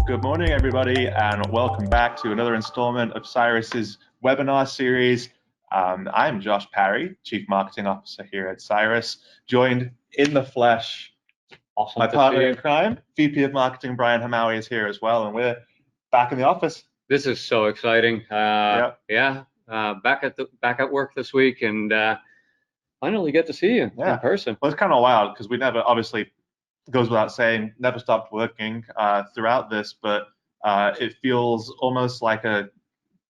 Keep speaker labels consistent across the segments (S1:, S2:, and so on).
S1: Good morning, everybody, and welcome back to another installment of CiiRUS's webinar series. I'm Josh Parry, Chief Marketing Officer here at CiiRUS, joined in the flesh.
S2: Awesome
S1: My
S2: to
S1: partner
S2: see
S1: in
S2: you.
S1: crime, VP of Marketing, Brian Hamawi, is here as well, and we're back in the office.
S2: This is so exciting.
S1: Yep.
S2: Back at work this week, and finally get to see you in person.
S1: Well, it's kind of wild because we never, obviously, it goes without saying, never stopped working throughout this, but it feels almost like a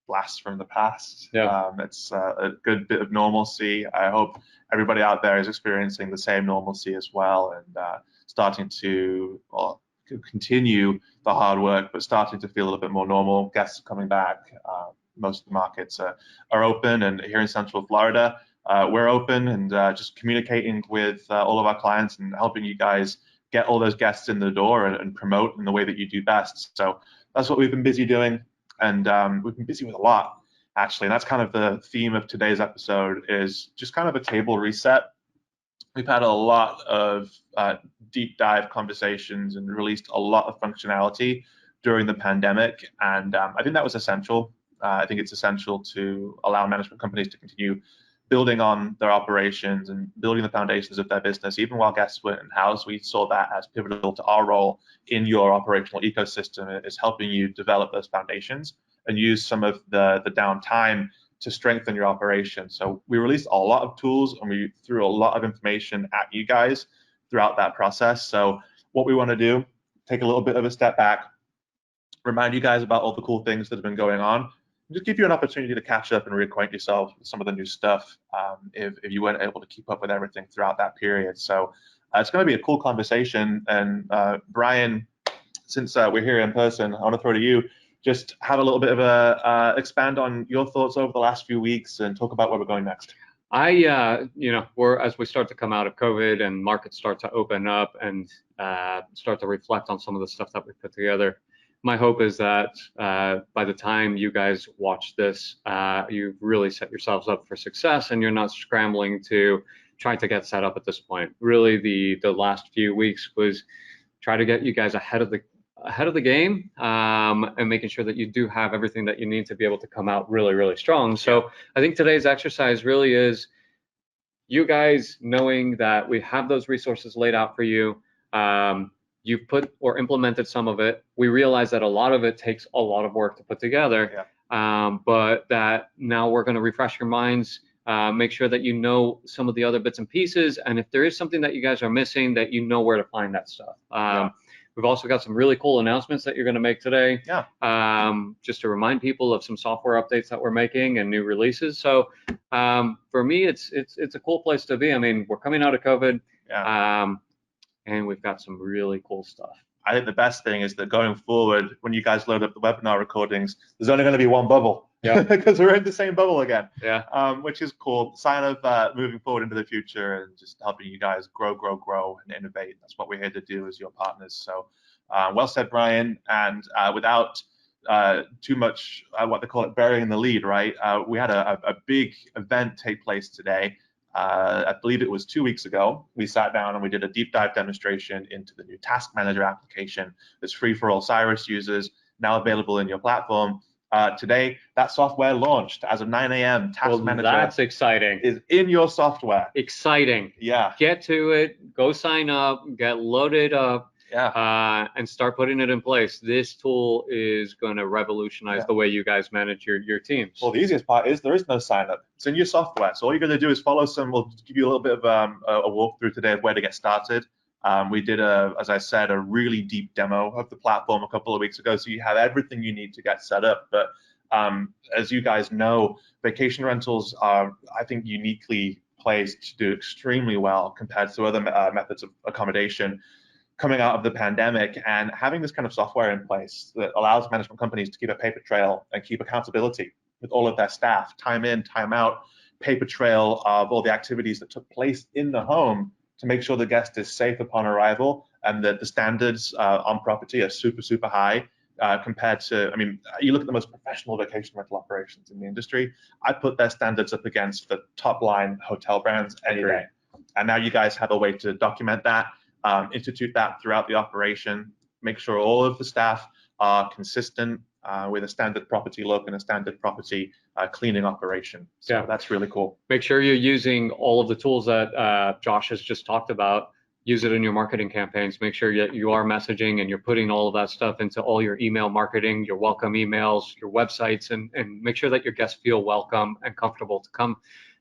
S1: blast from the past.
S2: Yeah.
S1: It's a good bit of normalcy. I hope everybody out there is experiencing the same normalcy as well, and starting to continue the hard work, but starting to feel a little bit more normal. Guests are coming back. Most of the markets are open, and here in Central Florida, we're open and just communicating with all of our clients and helping you guys get all those guests in the door and promote in the way that you do best. So that's what we've been busy doing, and we've been busy with a lot, actually. And that's kind of the theme of today's episode, is just kind of a table reset. We've had a lot of deep dive conversations and released a lot of functionality during the pandemic, and I think that was essential. I think it's essential to allow management companies to continue building on their operations and building the foundations of their business. Even while guests were in-house, we saw that as pivotal to our role in your operational ecosystem, is helping you develop those foundations and use some of the downtime to strengthen your operation. So we released a lot of tools and we threw a lot of information at you guys throughout that process. So what we want to do, take a little bit of a step back, remind you guys about all the cool things that have been going on, just give you an opportunity to catch up and reacquaint yourself with some of the new stuff if you weren't able to keep up with everything throughout that period. So it's going to be a cool conversation. And Brian, since we're here in person, I want to throw to you, just have a little bit of a expand on your thoughts over the last few weeks and talk about where we're going next.
S2: As we start to come out of COVID and markets start to open up and start to reflect on some of the stuff that we put together, my hope is that by the time you guys watch this, you've really set yourselves up for success and you're not scrambling to try to get set up at this point. Really, the last few weeks was try to get you guys ahead of the game and making sure that you do have everything that you need to be able to come out really, really strong. So I think today's exercise really is you guys knowing that we have those resources laid out for you. You've put or implemented some of it. We realize that a lot of it takes a lot of work to put together, but that now we're going to refresh your minds, make sure that you know some of the other bits and pieces, and if there is something that you guys are missing, that you know where to find that stuff. We've also got some really cool announcements that you're going to make today, just to remind people of some software updates that we're making and new releases. So for me, it's a cool place to be. I mean, we're coming out of COVID. And we've got some really cool stuff.
S1: I think the best thing is that going forward, when you guys load up the webinar recordings, there's only going to be one bubble, because we're in the same bubble again, which is cool. Sign of moving forward into the future and just helping you guys grow and innovate. That's what we're here to do as your partners. So well said, Brian. And without too much, what they call it, burying the lead, right? We had a big event take place today. I believe it was 2 weeks ago. We sat down and we did a deep dive demonstration into the new Task Manager application that's free for all CiiRUS users, now available in your platform. Today, that software launched as of 9 a.m. Task Manager.
S2: That's exciting.
S1: Is in your software.
S2: Exciting.
S1: Yeah.
S2: Get to it. Go sign up. Get loaded up. And start putting it in place. This tool is going to revolutionize the way you guys manage your teams.
S1: Well, the easiest part is there is no sign up. It's in your software. So all you're going to do is follow we'll give you a little bit of a walkthrough today of where to get started. We did, as I said, a really deep demo of the platform a couple of weeks ago. So you have everything you need to get set up. But as you guys know, vacation rentals are, I think, uniquely placed to do extremely well compared to other methods of accommodation coming out of the pandemic. And having this kind of software in place that allows management companies to keep a paper trail and keep accountability with all of their staff, time in, time out, paper trail of all the activities that took place in the home to make sure the guest is safe upon arrival and that the standards on property are super, super high compared to, I mean, you look at the most professional vacation rental operations in the industry, I put their standards up against the top line hotel brands any day. And now you guys have a way to document that, institute that throughout the operation, make sure all of the staff are consistent with a standard property look and a standard property cleaning operation. So that's really cool.
S2: Make sure you're using all of the tools that Josh has just talked about. Use it in your marketing campaigns. Make sure that you are messaging and you're putting all of that stuff into all your email marketing, your welcome emails, your websites, and make sure that your guests feel welcome and comfortable to come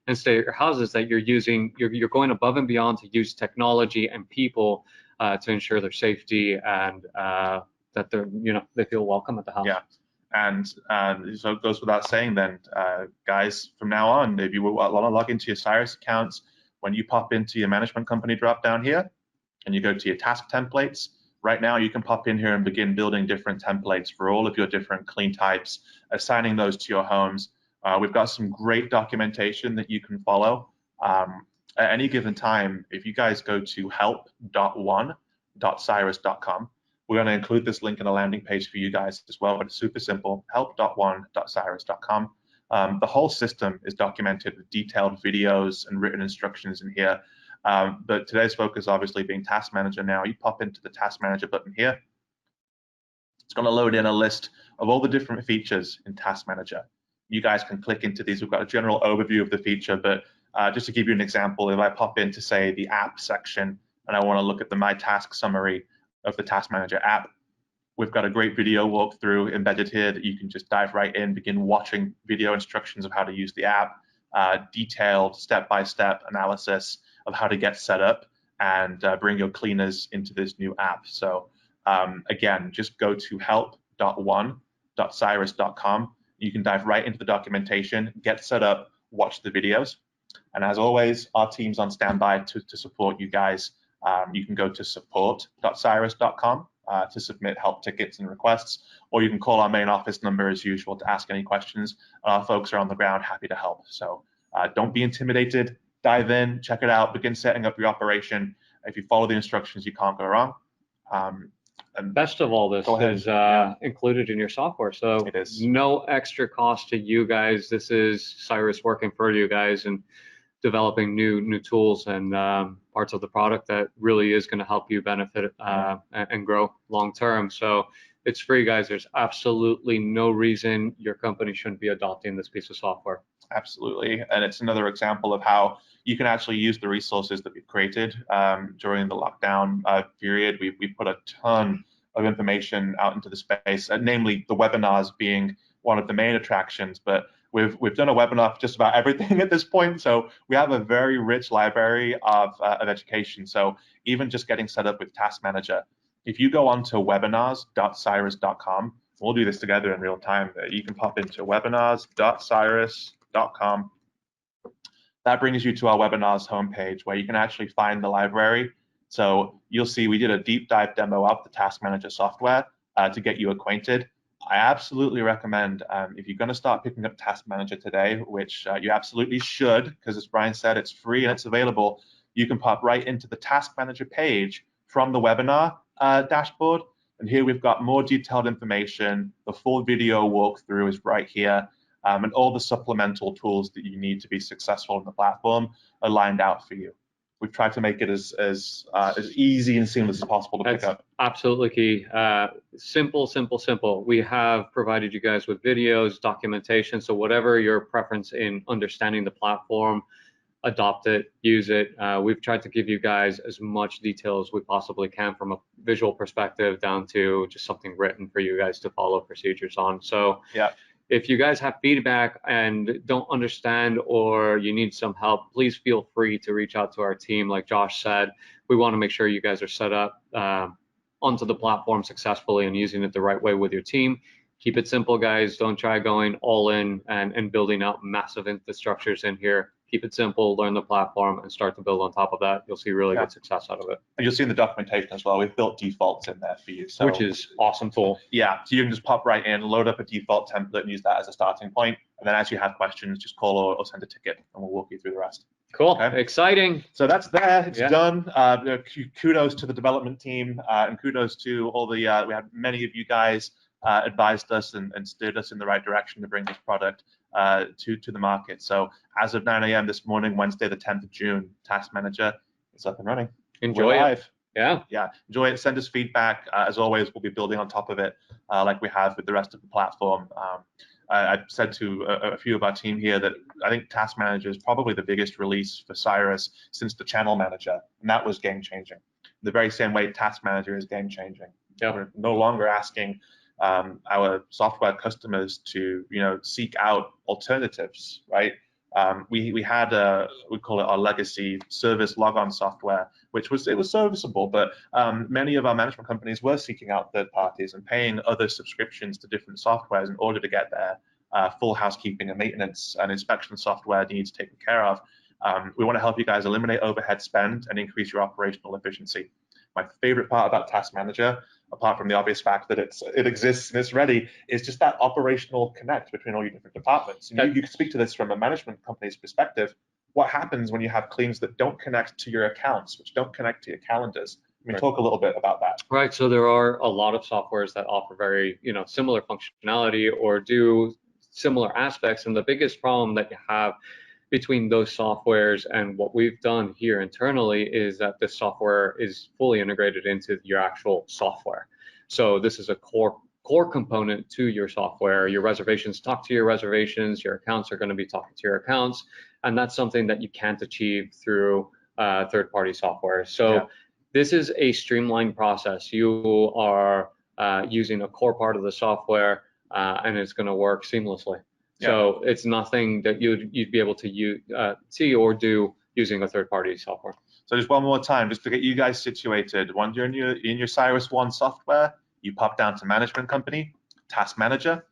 S2: and stay at your houses, that you're going above and beyond to use technology and people to ensure their safety and that they feel welcome at the house.
S1: Yeah. And so it goes without saying then, guys, from now on, if you want to log into your CiiRUS accounts, when you pop into your management company drop down here and you go to your task templates, right now you can pop in here and begin building different templates for all of your different clean types, assigning those to your homes. We've got some great documentation that you can follow. At any given time, if you guys go to help.one.ciirus.com, we're going to include this link in the landing page for you guys as well, but it's super simple, help.one.ciirus.com. The whole system is documented with detailed videos and written instructions in here. But today's focus obviously being Task Manager now. You pop into the Task Manager button here. It's going to load in a list of all the different features in Task Manager. You guys can click into these. We've got a general overview of the feature, but just to give you an example, if I pop into, say, the app section and I want to look at the My Task summary of the Task Manager app, we've got a great video walkthrough embedded here that you can just dive right in, begin watching video instructions of how to use the app, detailed step-by-step analysis of how to get set up and bring your cleaners into this new app. So again, just go to help.one.ciirus.com. You can dive right into the documentation, get set up, watch the videos. And as always, our team's on standby to support you guys. You can go to support.ciirus.com to submit help tickets and requests, or you can call our main office number as usual to ask any questions. Our folks are on the ground, happy to help. So don't be intimidated. Dive in, check it out, begin setting up your operation. If you follow the instructions, you can't go wrong.
S2: And best of all, this is included in your software, so
S1: it is.
S2: No extra cost to you guys. This is CiiRUS working for you guys and developing new tools and parts of the product that really is going to help you benefit and grow long term. So it's free, guys. There's absolutely no reason your company shouldn't be adopting this piece of software.
S1: Absolutely, and it's another example of how you can actually use the resources that we've created during the lockdown period. We put a ton of information out into the space, namely the webinars being one of the main attractions, but we've done a webinar for just about everything at this point, so we have a very rich library of education. So even just getting set up with Task Manager, if you go on to webinars.ciirus.com, we'll do this together in real time. You can pop into webinars.ciirus.com. That brings you to our webinars homepage where you can actually find the library. So you'll see we did a deep dive demo of the Task Manager software to get you acquainted. I absolutely recommend, if you're going to start picking up Task Manager today, which you absolutely should, because as Brian said, it's free and it's available, you can pop right into the Task Manager page from the webinar dashboard. And here we've got more detailed information. The full video walkthrough is right here. And all the supplemental tools that you need to be successful in the platform are lined out for you. We've tried to make it as easy and seamless as possible to pick up.
S2: Absolutely key. Simple. We have provided you guys with videos, documentation. So whatever your preference in understanding the platform, adopt it, use it. We've tried to give you guys as much detail as we possibly can from a visual perspective down to just something written for you guys to follow procedures on. So
S1: yeah.
S2: If you guys have feedback and don't understand or you need some help, please feel free to reach out to our team. Like Josh said, we want to make sure you guys are set up onto the platform successfully and using it the right way with your team. Keep it simple, guys. Don't try going all in and building out massive infrastructures in here. Keep it simple, learn the platform, and start to build on top of that. You'll see really good success out of it.
S1: And you'll see in the documentation as well, we've built defaults in there for you. So,
S2: which is awesome tool.
S1: Yeah, so you can just pop right in, load up a default template, and use that as a starting point. And then as you have questions, just call or send a ticket, and we'll walk you through the rest.
S2: Cool, okay. Exciting.
S1: So that's there, it's done. Kudos to the development team, and kudos to all the, we had many of you guys advised us and steered us in the right direction to bring this product to the market. So as of 9 a.m. this morning, Wednesday, the 10th of June, Task Manager is up and running.
S2: Enjoy it.
S1: Yeah, enjoy it. Send us feedback. As always, we'll be building on top of it like we have with the rest of the platform. I've said to a few of our team here that I think Task Manager is probably the biggest release for CiiRUS since the Channel Manager, and that was game changing. The very same way Task Manager is game changing.
S2: Yeah.
S1: We're no longer asking our software customers to seek out alternatives, right? We had we call it our legacy service logon software, which was serviceable, but many of our management companies were seeking out third parties and paying other subscriptions to different softwares in order to get their full housekeeping and maintenance and inspection software needs taken care of. We want to help you guys eliminate overhead spend and increase your operational efficiency. My favorite part about Task Manager, apart from the obvious fact that it exists and it's ready, is just that operational connect between all your different departments. And you can speak to this from a management company's perspective. What happens when you have cleans that don't connect to your accounts, which don't connect to your calendars? I mean, talk a little bit about that.
S2: Right. So there are a lot of softwares that offer very, similar functionality or do similar aspects. And the biggest problem that you have between those softwares and what we've done here internally is that this software is fully integrated into your actual software. So this is a core component to your software. Your reservations talk to your reservations, your accounts are going to be talking to your accounts, and that's something that you can't achieve through third-party software. So this is a streamlined process. You are using a core part of the software and it's going to work seamlessly. So it's nothing that you'd be able to see or do using a third-party software.
S1: So just one more time, just to get you guys situated. When you're in your CiiRUS One software, you pop down to Management Company, Task Manager,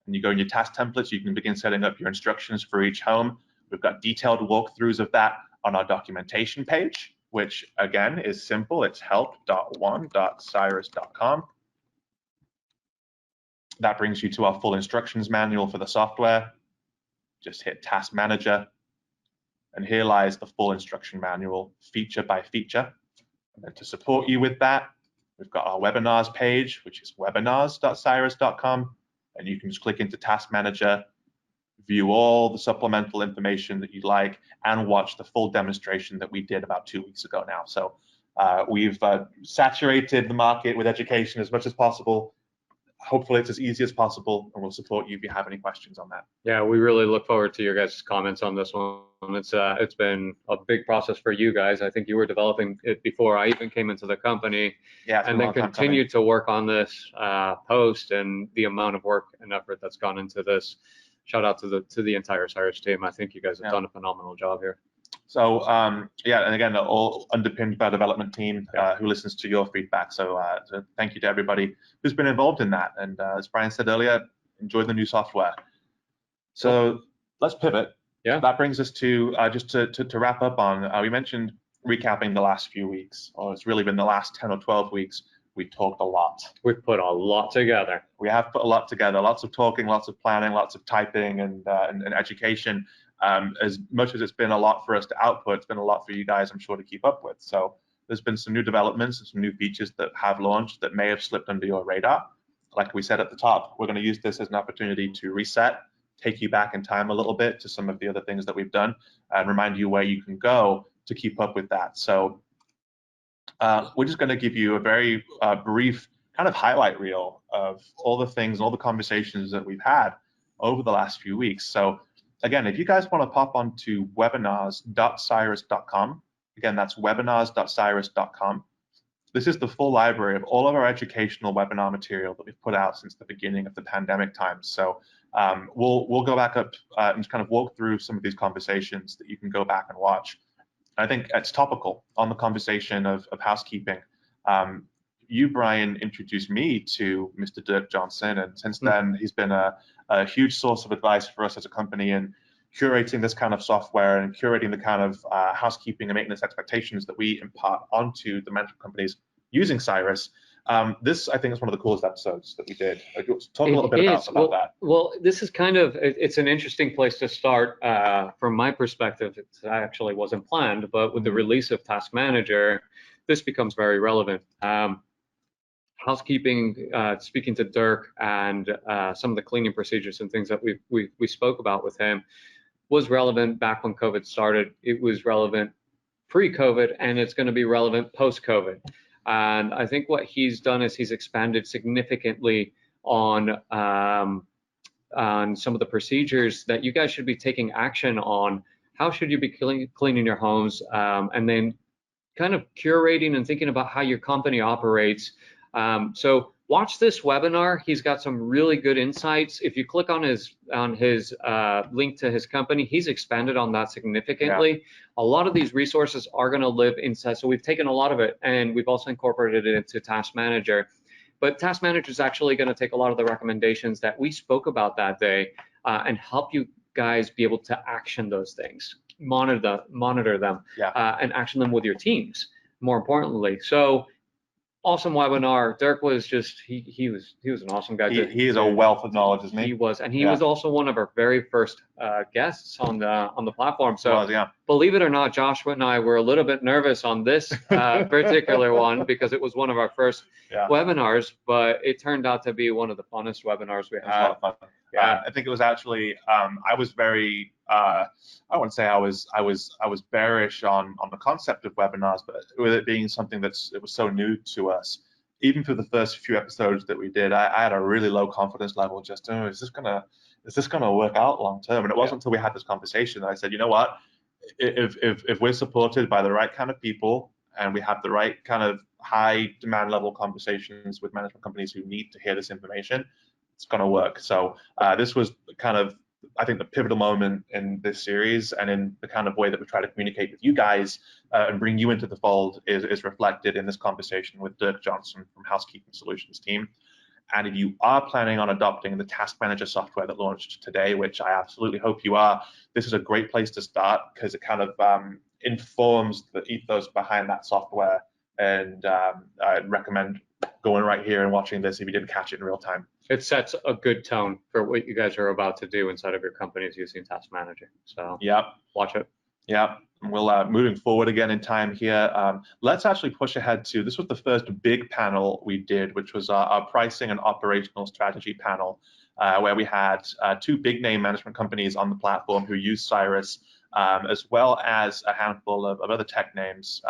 S1: and you go in your task templates. You can begin setting up your instructions for each home. We've got detailed walkthroughs of that on our documentation page, which again is simple. It's help.one.ciirus.com. That brings you to our full instructions manual for the software. Just hit Task Manager, and here lies the full instruction manual, feature by feature. And then to support you with that, we've got our webinars page, which is webinars.ciirus.com, and you can just click into Task Manager, view all the supplemental information that you'd like, and watch the full demonstration that we did about 2 weeks ago now. So we've saturated the market with education as much as possible. Hopefully it's as easy as possible, and we'll support you if you have any questions on that.
S2: Yeah, we really look forward to your guys' comments on this one. It's been a big process for you guys. I think you were developing it before I even came into the company, and then continued to work on this post, and the amount of work and effort that's gone into this. Shout out to the entire CiiRUS team. I think you guys have done a phenomenal job here.
S1: So yeah, and again, all underpinned by a development team who listens to your feedback. So thank you to everybody who's been involved in that. And as Brian said earlier, enjoy the new software. So let's pivot.
S2: Yeah.
S1: That brings us to just to wrap up on. We mentioned recapping the last few weeks, or it's really been the last 10 or 12 weeks. We talked a lot.
S2: We've put a lot together.
S1: We have put a lot together. Lots of talking, lots of planning, lots of typing, and education. As much as it's been a lot for us to output, it's been a lot for you guys, I'm sure, to keep up with. So there's been some new developments and some new features that have launched that may have slipped under your radar. Like we said at the top, we're going to use this as an opportunity to reset, take you back in time a little bit to some of the other things that we've done, and remind you where you can go to keep up with that. So we're just going to give you a very brief kind of highlight reel of all the things, all the conversations that we've had over the last few weeks. So again, if you guys want to pop onto webinars.ciirus.com, again, that's webinars.ciirus.com. This is the full library of all of our educational webinar material that we've put out since the beginning of the pandemic times. So we'll go back up and just kind of walk through some of these conversations that you can go back and watch. I think it's topical on the conversation of housekeeping. You, Brian, introduced me to Mr. Dirk Johnson, and since then he's been a huge source of advice for us as a company in curating this kind of software and curating the kind of housekeeping and maintenance expectations that we impart onto the management companies using CiiRUS. This, I think, is one of the coolest episodes that we did. Talk a little bit about that.
S2: Well, this is kind of, it's an interesting place to start. From my perspective, it actually wasn't planned, but with the release of Task Manager, this becomes very relevant. Housekeeping, speaking to Dirk, and some of the cleaning procedures and things that we spoke about with him was relevant back when COVID started. It was relevant pre-COVID, and it's going to be relevant post-COVID. And I think what he's done is he's expanded significantly on some of the procedures that you guys should be taking action on. How should you be cleaning your homes, and then kind of curating and thinking about how your company operates. So watch this webinar. He's got some really good insights. If you click on his link to his company, he's expanded on that significantly. Yeah. A lot of these resources are going to live inside. So we've taken a lot of it, and we've also incorporated it into Task Manager. But Task Manager is actually going to take a lot of the recommendations that we spoke about that day and help you guys be able to action those things, monitor them, yeah. And action them with your teams, more importantly. So awesome webinar. Dirk was just he was an awesome guy.
S1: He is a wealth of knowledge, isn't he?
S2: He was, and he was also one of our very first guests on the platform. So
S1: yeah.
S2: Believe it or not, Joshua and I were a little bit nervous on this particular one because it was one of our first webinars, but it turned out to be one of the funnest webinars we had.
S1: Yeah, I think it was actually. I was very. I wouldn't say I was bearish on the concept of webinars, but with it being something it was so new to us, even through the first few episodes that we did, I had a really low confidence level. Just, is this gonna work out long term? And it wasn't until we had this conversation that I said, you know what, if we're supported by the right kind of people and we have the right kind of high demand level conversations with management companies who need to hear this information, it's going to work. So this was kind of, I think, the pivotal moment in this series, and in the kind of way that we try to communicate with you guys and bring you into the fold is reflected in this conversation with Dirk Johnson from Housekeeping Solutions team. And if you are planning on adopting the Task Manager software that launched today, which I absolutely hope you are, this is a great place to start because it kind of informs the ethos behind that software. And I'd recommend going right here and watching this if you didn't catch it in real time.
S2: It sets a good tone for what you guys are about to do inside of your companies using Task Manager. So watch it.
S1: Yeah. We'll moving forward again in time here. Let's actually push ahead to, this was the first big panel we did, which was our pricing and operational strategy panel, where we had two big name management companies on the platform who use CiiRUS, as well as a handful of other tech names.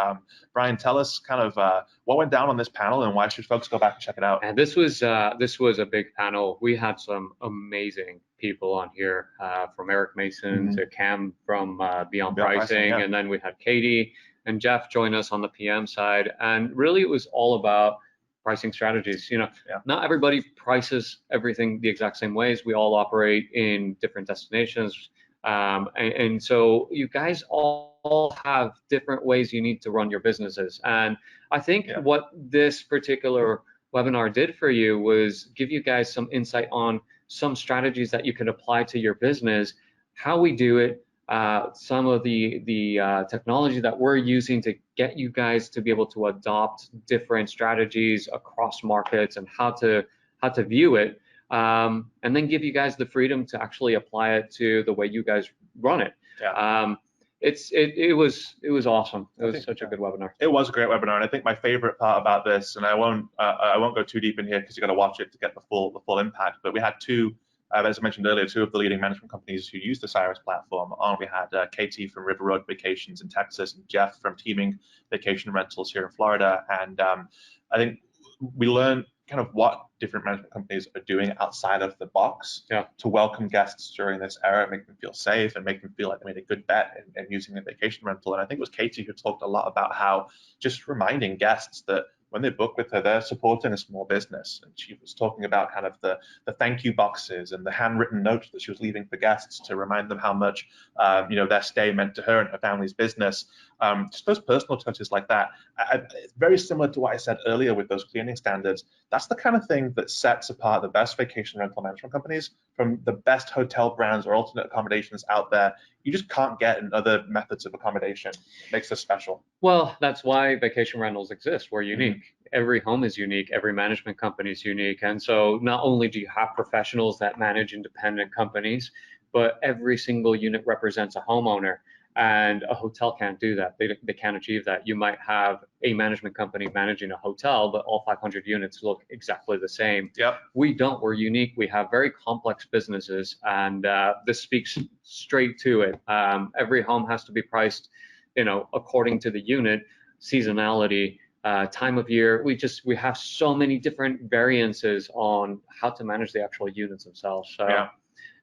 S1: Brian, tell us kind of what went down on this panel and why should folks go back and check it out?
S2: And this was a big panel. We had some amazing people on here, from Eric Mason to Cam from Beyond Pricing, and then we had Katie and Jeff join us on the PM side. And really, it was all about pricing strategies. Not everybody prices everything the exact same ways. We all operate in different destinations. And so you guys all have different ways you need to run your businesses. And I think what this particular webinar did for you was give you guys some insight on some strategies that you can apply to your business, how we do it, some of the technology that we're using to get you guys to be able to adopt different strategies across markets and how to view it. And then give you guys the freedom to actually apply it to the way you guys run it. It was awesome. It was such a good webinar.
S1: It was a great webinar, and I think my favorite part about this, and I won't go too deep in here because you got to watch it to get the full impact. But we had two, as I mentioned earlier, two of the leading management companies who use the CiiRUS platform on. We had Katie from River Road Vacations in Texas and Jeff from Teaming Vacation Rentals here in Florida, and I think we learned kind of what different management companies are doing outside of the box to welcome guests during this era, make them feel safe and make them feel like they made a good bet in using a vacation rental. And I think it was Katie who talked a lot about how just reminding guests that when they book with her, they're supporting a small business. And she was talking about kind of the thank you boxes and the handwritten notes that she was leaving for guests to remind them how much their stay meant to her and her family's business. Just those personal touches like that. It's very similar to what I said earlier with those cleaning standards. That's the kind of thing that sets apart the best vacation rental management companies from the best hotel brands or alternate accommodations out there. You just can't get in other methods of accommodation. It makes us special.
S2: Well, that's why vacation rentals exist. We're unique. Every home is unique. Every management company is unique. And so not only do you have professionals that manage independent companies, but every single unit represents a homeowner. And a hotel can't do that. They can't achieve that. You might have a management company managing a hotel, but all 500 units look exactly the same. We don't. We're unique. We have very complex businesses, and this speaks straight to it. Every home has to be priced, according to the unit, seasonality, time of year. We have so many different variances on how to manage the actual units themselves. So
S1: Yeah.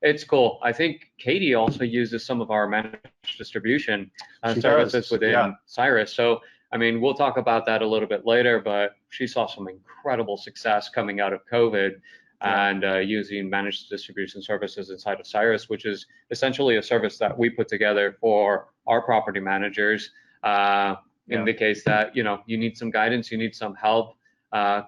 S2: it's cool. I think Katie also uses some of our managed distribution services within CiiRUS. So, I mean, we'll talk about that a little bit later, but she saw some incredible success coming out of COVID and using managed distribution services inside of CiiRUS, which is essentially a service that we put together for our property managers in the case that, you need some guidance, you need some help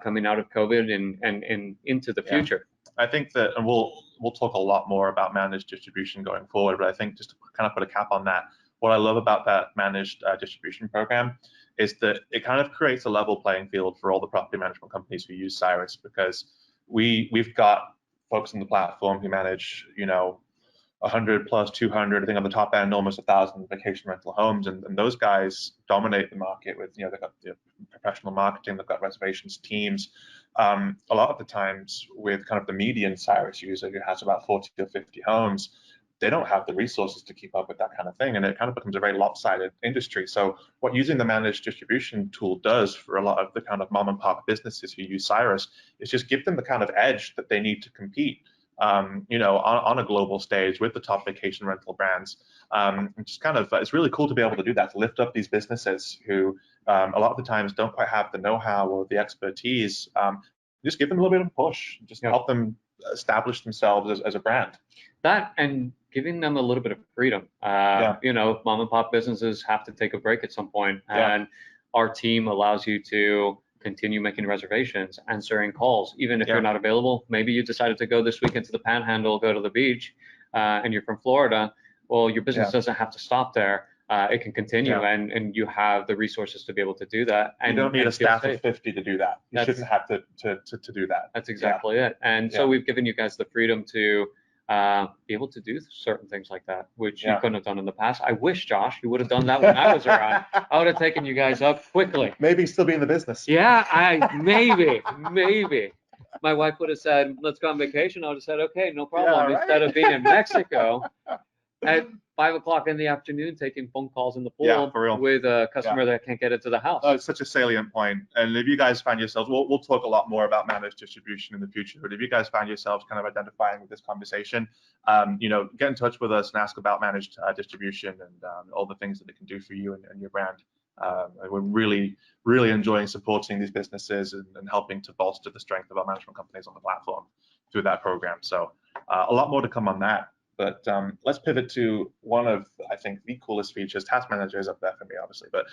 S2: coming out of COVID and into the future.
S1: I think that, and we'll talk a lot more about managed distribution going forward, but I think just to kind of put a cap on that, what I love about that managed distribution program is that it kind of creates a level playing field for all the property management companies who use CiiRUS, because we've got folks on the platform who manage, 100 plus 200, I think on the top end, almost 1,000 vacation rental homes, and those guys dominate the market with, they've got professional marketing, they've got reservations teams. A lot of the times with kind of the median CiiRUS user who has about 40 to 50 homes, they don't have the resources to keep up with that kind of thing, and it kind of becomes a very lopsided industry. So what using the managed distribution tool does for a lot of the kind of mom and pop businesses who use CiiRUS is just give them the kind of edge that they need to compete on a global stage with the top vacation rental brands. Just kind of, it's really cool to be able to do that, to lift up these businesses who a lot of the times don't quite have the know-how or the expertise. Just give them a little bit of a push, just help them establish themselves as a brand.
S2: That, and giving them a little bit of freedom. Mom and pop businesses have to take a break at some point, and our team allows you to continue making reservations, answering calls, even if you're not available. Maybe you decided to go this weekend to the Panhandle, go to the beach, and you're from Florida. Well, your business doesn't have to stop there. It can continue, and you have the resources to be able to do that. And
S1: you don't need a staff of 50 to do that. You shouldn't have to do that.
S2: That's exactly it. And so we've given you guys the freedom to be able to do certain things like that, which you couldn't have done in the past. I wish, Josh, you would have done that when I was around. I would have taken you guys up quickly.
S1: Maybe still be in the business.
S2: Yeah, maybe. My wife would have said, let's go on vacation. I would have said, okay, no problem. Instead of being in Mexico at 5 o'clock in the afternoon, taking phone calls in the pool with a customer that can't get into the house.
S1: Oh, it's such a salient point. And if you guys find yourselves, we'll talk a lot more about managed distribution in the future, but if you guys find yourselves kind of identifying with this conversation, get in touch with us and ask about managed distribution and all the things that it can do for you and your brand. We're really, really enjoying supporting these businesses and helping to bolster the strength of our management companies on the platform through that program. So a lot more to come on that. But let's pivot to one of, I think, the coolest features. Task Manager is up there for me, obviously, but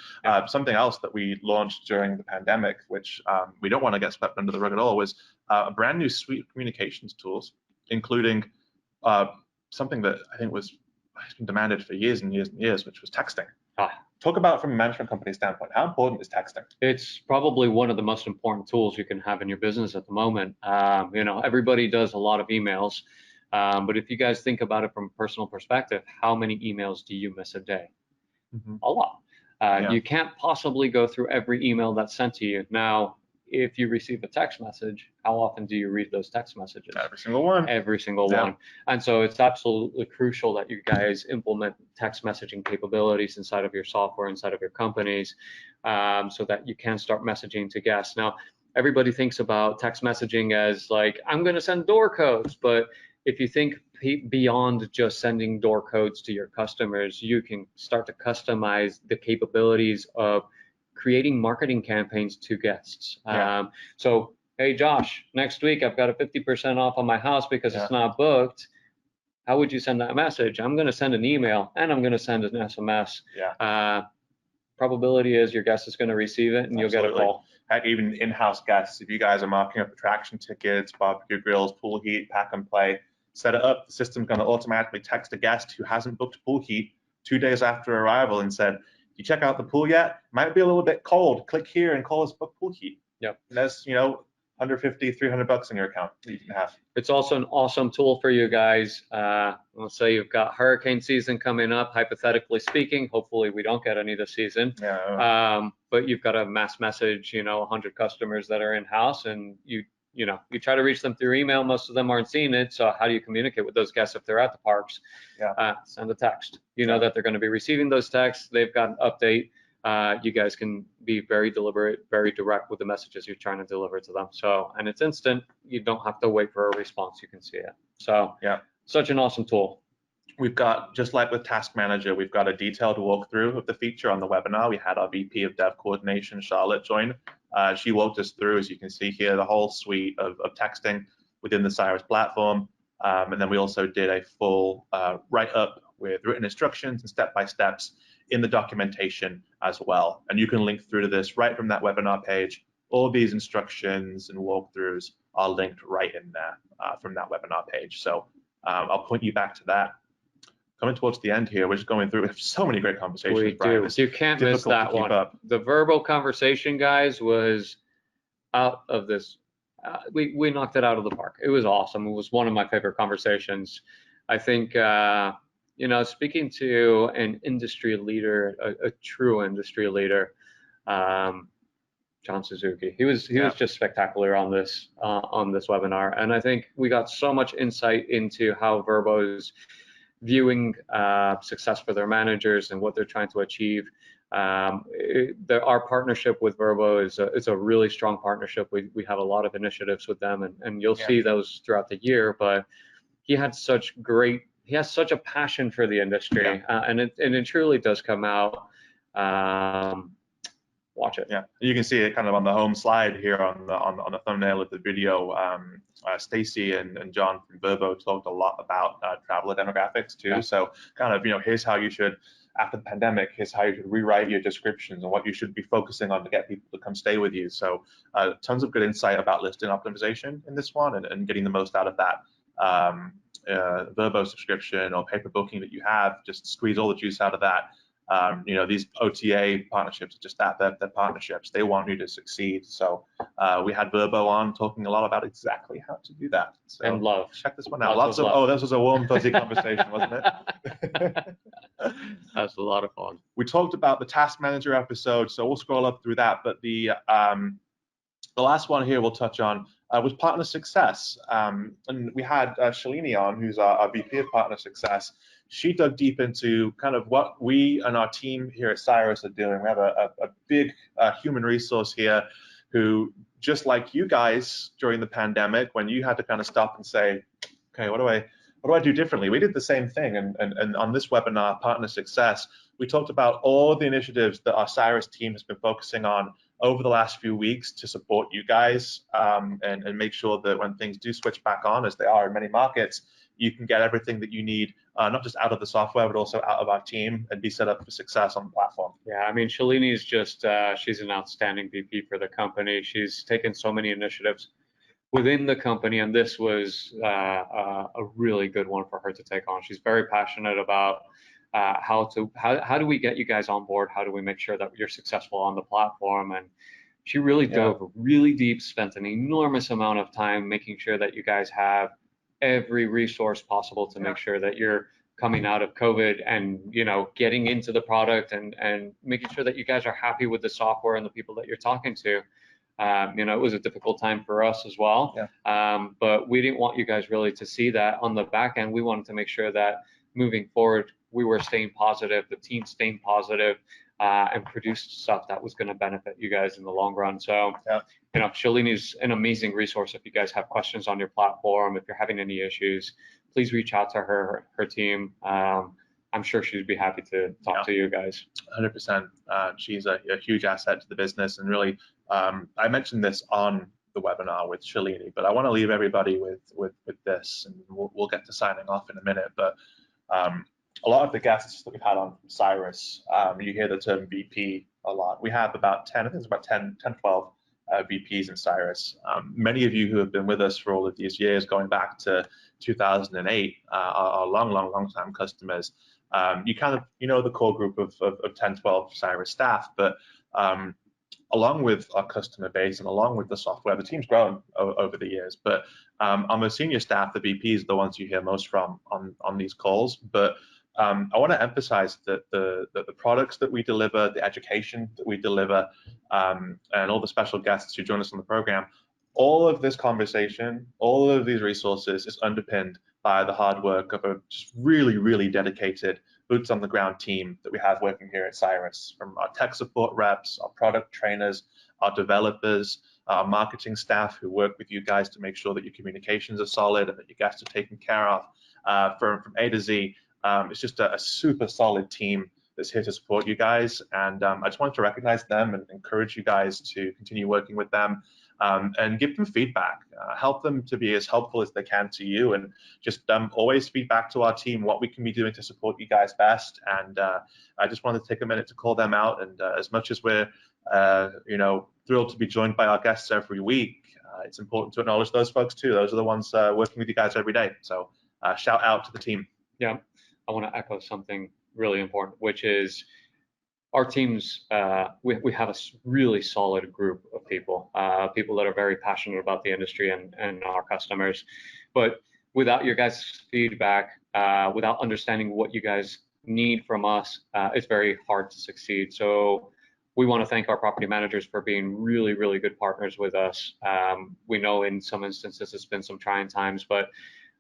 S1: something else that we launched during the pandemic, which we don't want to get swept under the rug at all, was a brand new suite of communications tools, including something that I think has been demanded for years and years and years, which was texting. Talk about, from a management company standpoint, how important is texting?
S2: It's probably one of the most important tools you can have in your business at the moment. Everybody does a lot of emails. But if you guys think about it from a personal perspective, how many emails do you miss a day? A lot. You can't possibly go through every email that's sent to you. Now, if you receive a text message, how often do you read those text messages?
S1: Every single one.
S2: Every single one. And so it's absolutely crucial that you guys implement text messaging capabilities inside of your software, inside of your companies, so that you can start messaging to guests. Now, everybody thinks about text messaging as like, I'm going to send door codes, but if you think beyond just sending door codes to your customers, you can start to customize the capabilities of creating marketing campaigns to guests. So, hey, Josh, next week I've got a 50% off on my house because it's not booked. How would you send that message? I'm going to send an email and I'm going to send an SMS. Probability is your guest is going to receive it and you'll get a call.
S1: Heck, even in-house guests, if you guys are marking up attraction tickets, barbecue grills, pool heat, pack and play, set it up. The system's going to automatically text a guest who hasn't booked pool heat 2 days after arrival and said, you check out the pool yet? Might be a little bit cold. Click here and call us book pool heat. And that's, $150, $300 in your account that you can have.
S2: It's also an awesome tool for you guys. Let's say you've got hurricane season coming up, hypothetically speaking. Hopefully we don't get any this season. But you've got a mass message, 100 customers that are in-house, and you try to reach them through email. Most of them aren't seeing it. So how do you communicate with those guests if they're at the parks? Send a text. You know that they're going to be receiving those texts. They've got an update. you guys can be very deliberate, very direct with the messages you're trying to deliver to them. So, and it's instant. You don't have to wait for a response. You can see it. So,
S1: Yeah.
S2: such an awesome tool.
S1: We've got, just like with Task Manager, we've got a detailed walkthrough of the feature on the webinar. We had our VP of Dev Coordination, Charlotte, join. She walked us through, as you can see here, the whole suite of texting within the CiiRUS platform. And then we also did a full write-up with written instructions and step-by-steps in the documentation as well. And you can link through to this right from that webinar page. All these instructions and walkthroughs are linked right in there from that webinar page. So I'll point you back to that. Coming towards the end here, we're just going through. We have so many great conversations.
S2: We
S1: Brian.
S2: do. You can't miss that one. The verbal conversation, guys, was out of this. We knocked it out of the park. It was awesome. It was one of my favorite conversations. I think, you know, speaking to an industry leader, a true industry leader, John Suzuki. He was just spectacular on this webinar, and I think we got so much insight into how Vrbo's viewing success for their managers and what they're trying to achieve. Our partnership with Vrbo is a really strong partnership. We have a lot of initiatives with them, and you'll see those throughout the year. But he has such a passion for the industry, and it truly does come out. Watch it.
S1: Yeah, you can see it kind of on the home slide here on the thumbnail of the video. Stacy and John from Vrbo talked a lot about traveler demographics too. So kind of, you know, here's how you should, after the pandemic, here's how you should rewrite your descriptions and what you should be focusing on to get people to come stay with you. So tons of good insight about listing optimization in this one, and getting the most out of that Vrbo subscription or pay per booking that you have. Just squeeze all the juice out of that. You know, these OTA partnerships are just that, they're partnerships. They want you to succeed. So we had Vrbo on talking a lot about exactly how to do that. So
S2: and love.
S1: Check this one out. Lots of oh, this was a warm, fuzzy conversation, wasn't it?
S2: That's a lot of fun.
S1: We talked about the Task Manager episode, so we'll scroll up through that. But the last one here we'll touch on was partner success. And we had Shalini on, who's our VP of Partner Success. She dug deep into kind of what we and our team here at CiiRUS are doing. We have a big human resource here who, just like you guys during the pandemic, when you had to kind of stop and say, okay, what do I do differently? We did the same thing. And on this webinar, Partner Success, we talked about all the initiatives that our CiiRUS team has been focusing on over the last few weeks to support you guys and make sure that when things do switch back on, as they are in many markets, you can get everything that you need, not just out of the software, but also out of our team, and be set up for success on the platform.
S2: Yeah, I mean, Shalini's just, she's an outstanding VP for the company. She's taken so many initiatives within the company, and this was a really good one for her to take on. She's very passionate about how do we get you guys on board? How do we make sure that you're successful on the platform? And she really dove really deep, spent an enormous amount of time making sure that you guys have every resource possible to make sure that you're coming out of COVID and, you know, getting into the product and making sure that you guys are happy with the software and the people that you're talking to. You know, it was a difficult time for us as well, but we didn't want you guys really to see that on the back end. We wanted to make sure that moving forward, we were staying positive, the team staying positive, and produced stuff that was going to benefit you guys in the long run. So, you know, Shalini's an amazing resource. If you guys have questions on your platform, if you're having any issues, please reach out to her team. I'm sure she'd be happy to talk to you guys.
S1: 100%. She's a huge asset to the business, and really, I mentioned this on the webinar with Shalini, but I want to leave everybody with this, and we'll get to signing off in a minute. But a lot of the guests that we've had on from CiiRUS, you hear the term VP a lot. We have about 10, I think it's about 10, 12 VPs in CiiRUS. Many of you who have been with us for all of these years, going back to 2008, are long time customers. You kind of, you know, the core group of 10, 12 CiiRUS staff, but along with our customer base and along with the software, the team's grown over the years. But on the senior staff, the VPs are the ones you hear most from on these calls. But I want to emphasize that the products that we deliver, the education that we deliver, and all the special guests who join us on the program, all of this conversation, all of these resources is underpinned by the hard work of a just really dedicated boots on the ground team that we have working here at CiiRUS, from our tech support reps, our product trainers, our developers, our marketing staff who work with you guys to make sure that your communications are solid and that your guests are taken care of, from A to Z. It's just a super solid team that's here to support you guys. And I just wanted to recognize them and encourage you guys to continue working with them, and give them feedback, help them to be as helpful as they can to you, and just always feedback to our team what we can be doing to support you guys best. And I just wanted to take a minute to call them out. And as much as we're thrilled to be joined by our guests every week, it's important to acknowledge those folks too. Those are the ones working with you guys every day. So shout out to the team.
S2: Yeah, I want to echo something really important, which is our teams. We have a really solid group of people, people that are very passionate about the industry and our customers. But without your guys' feedback, without understanding what you guys need from us, it's very hard to succeed. So we want to thank our property managers for being really, really good partners with us. We know in some instances it's been some trying times, but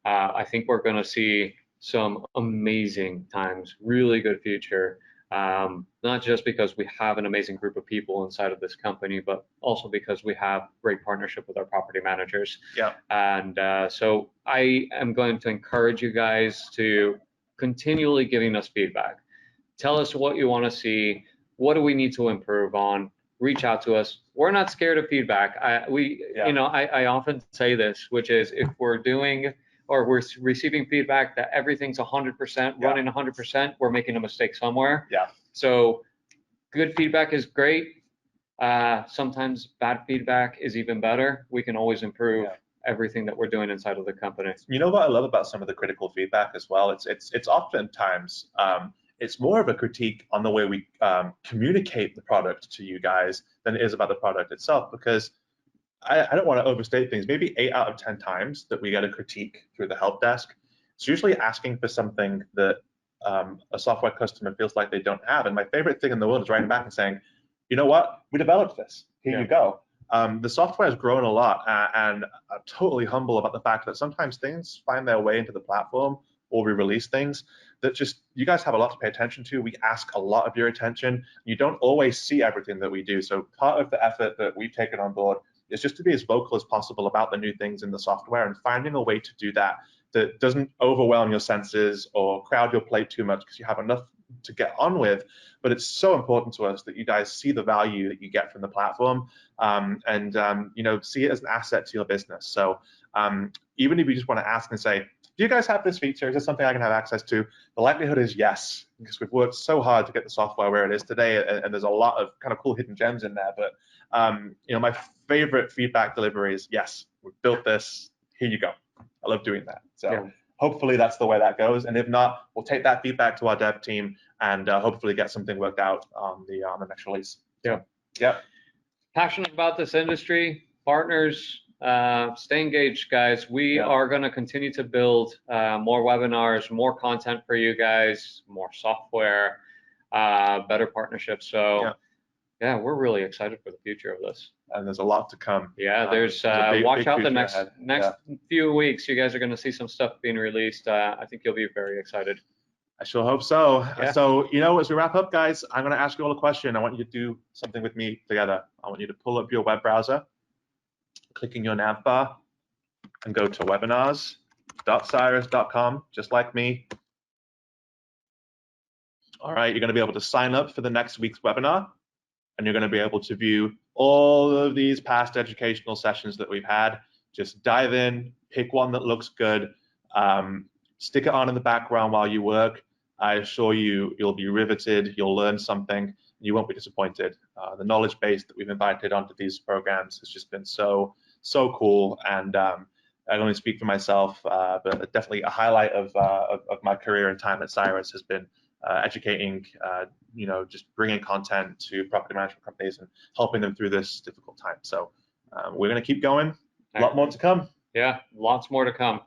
S2: I think we're going to see some amazing times, really good future, not just because we have an amazing group of people inside of this company, but also because we have great partnership with our property managers.
S1: Yeah.
S2: And so I am going to encourage you guys to continually giving us feedback. Tell us what you want to see. What do we need to improve on? Reach out to us. We're not scared of feedback. I often say this, which is if we're doing or we're receiving feedback that everything's 100%, running 100%, we're making a mistake somewhere.
S1: Yeah.
S2: So good feedback is great. Sometimes bad feedback is even better. We can always improve everything that we're doing inside of the company.
S1: You know what I love about some of the critical feedback as well? It's oftentimes it's more of a critique on the way we communicate the product to you guys than it is about the product itself, because I don't want to overstate things. Maybe 8 out of 10 times that we get a critique through the help desk, it's usually asking for something that a software customer feels like they don't have. And my favorite thing in the world is writing back and saying, you know what, we developed this. Here you go. The software has grown a lot, and I'm totally humble about the fact that sometimes things find their way into the platform, or we release things that just, you guys have a lot to pay attention to. We ask a lot of your attention. You don't always see everything that we do. So part of the effort that we've taken on board is just to be as vocal as possible about the new things in the software, and finding a way to do that that doesn't overwhelm your senses or crowd your plate too much because you have enough to get on with. But it's so important to us that you guys see the value that you get from the platform, and see it as an asset to your business. So even if you just want to ask and say, do you guys have this feature? Is this something I can have access to? The likelihood is yes, because we've worked so hard to get the software where it is today, and there's a lot of kind of cool hidden gems in there. But my favorite feedback delivery is, yes, we've built this. Here you go. I love doing that. So hopefully that's the way that goes. And if not, we'll take that feedback to our dev team and hopefully get something worked out on the next release. Yeah.
S2: Passionate about this industry, partners. Stay engaged, guys. We are going to continue to build more webinars, more content for you guys, more software, better partnerships. So yeah, we're really excited for the future of this.
S1: And there's a lot to come.
S2: Yeah, there's watch out the next few weeks. You guys are going to see some stuff being released. I think you'll be very excited.
S1: I sure hope so. So, as we wrap up, guys, I'm going to ask you all a question. I want you to do something with me together. I want you to pull up your web browser, click in your nav bar, and go to webinars.ciirus.com, just like me. All right, you're going to be able to sign up for the next week's webinar, and you're going to be able to view all of these past educational sessions that we've had. Just dive in, pick one that looks good, stick it on in the background while you work. I assure you, you'll be riveted, you'll learn something, you won't be disappointed. The knowledge base that we've invited onto these programs has just been so cool, and I only speak for myself, but definitely a highlight of my career and time at CiiRUS has been educating, just bringing content to property management companies and helping them through this difficult time. So we're going to keep going. A lot more to come.
S2: Yeah, lots more to come.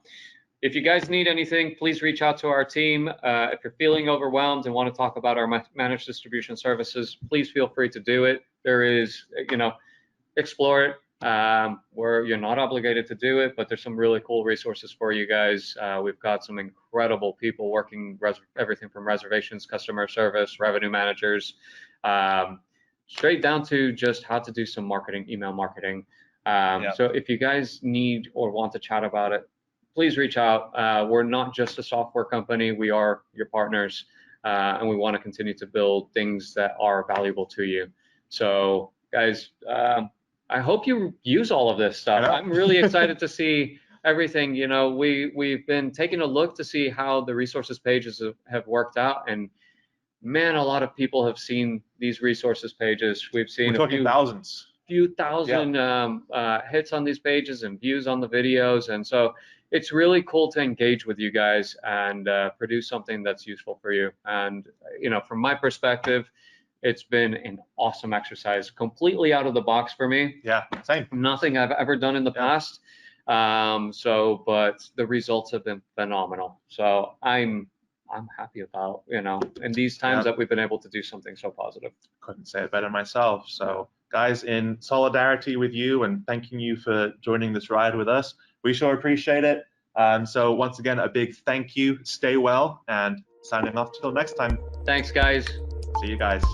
S2: If you guys need anything, please reach out to our team. If you're feeling overwhelmed and want to talk about our managed distribution services, please feel free to do it. There is, explore it. where you're not obligated to do it, but there's some really cool resources for you guys. We've got some incredible people working everything from reservations, customer service, revenue managers, straight down to just how to do some marketing, email marketing. So if you guys need or want to chat about it, please reach out. We're not just a software company, we are your partners, and we want to continue to build things that are valuable to you. So guys, I hope you use all of this stuff. I'm really excited to see everything. You know, we've been taking a look to see how the resources pages have worked out, and man, a lot of people have seen these resources pages. We've seen
S1: a few thousand
S2: hits on these pages and views on the videos, and so it's really cool to engage with you guys and produce something that's useful for you. And you know, from my perspective, it's been an awesome exercise, completely out of the box for me.
S1: Yeah, same.
S2: Nothing I've ever done in the past. But the results have been phenomenal. So I'm happy about, you know, in these times that we've been able to do something so positive.
S1: Couldn't say it better myself. So guys, in solidarity with you and thanking you for joining this ride with us, we sure appreciate it. So once again, a big thank you. Stay well, and signing off till next time.
S2: Thanks, guys.
S1: See you guys.